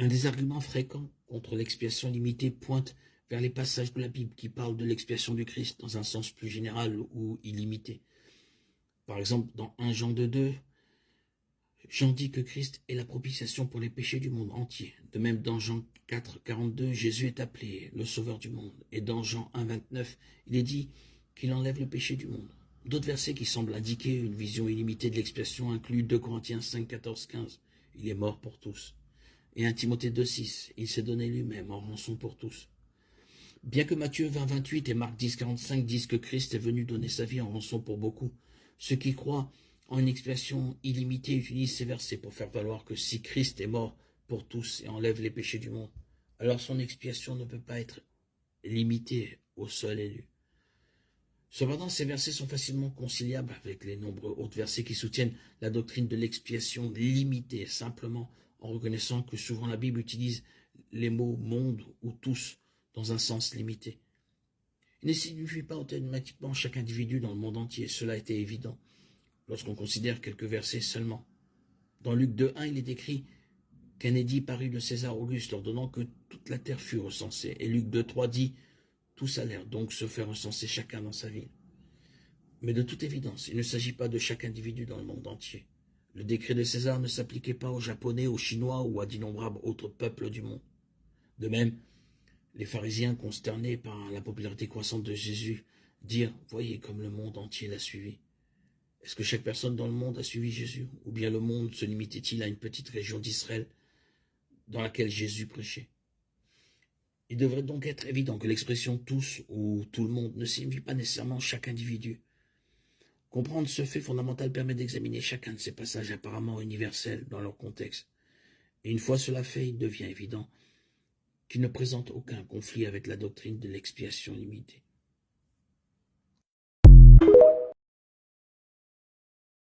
Un des arguments fréquents contre l'expiation limitée pointe vers les passages de la Bible qui parlent de l'expiation du Christ dans un sens plus général ou illimité. Par exemple, dans 1 Jean 2, Jean dit que Christ est la propitiation pour les péchés du monde entier. De même, dans Jean 4, 42, Jésus est appelé le sauveur du monde. Et dans Jean 1, 29, il est dit qu'il enlève le péché du monde. D'autres versets qui semblent indiquer une vision illimitée de l'expiation incluent 2 Corinthiens 5, 14, 15. Il est mort pour tous. Et 1 Timothée 2, 6. Il s'est donné lui-même en rançon pour tous. Bien que Matthieu 20, 28 et Marc 10, 45 disent que Christ est venu donner sa vie en rançon pour beaucoup, ceux qui croient en une expiation illimitée utilisent ces versets pour faire valoir que si Christ est mort pour tous et enlève les péchés du monde, alors son expiation ne peut pas être limitée au seul élu. Cependant, ces versets sont facilement conciliables avec les nombreux autres versets qui soutiennent la doctrine de l'expiation limitée, simplement en reconnaissant que souvent la Bible utilise les mots « monde » ou « tous » dans un sens limité. Il ne signifie pas automatiquement chaque individu dans le monde entier, cela était évident lorsqu'on considère quelques versets seulement. Dans Luc 2.1, il est écrit qu'un édit parut de César Auguste ordonnant que toute la terre fût recensée. Et Luc 2.3 dit « Tous allèrent donc se faire recenser chacun dans sa ville ». Mais de toute évidence, il ne s'agit pas de chaque individu dans le monde entier. Le décret de César ne s'appliquait pas aux Japonais, aux Chinois ou à d'innombrables autres peuples du monde. De même, les pharisiens, consternés par la popularité croissante de Jésus, dirent « Voyez comme le monde entier l'a suivi ». Est-ce que chaque personne dans le monde a suivi Jésus? Ou bien le monde se limitait-il à une petite région d'Israël dans laquelle Jésus prêchait? Il devrait donc être évident que l'expression « tous » ou « tout le monde » ne signifie pas nécessairement chaque individu. Comprendre ce fait fondamental permet d'examiner chacun de ces passages apparemment universels dans leur contexte. Et une fois cela fait, il devient évident qu'il ne présente aucun conflit avec la doctrine de l'expiation limitée.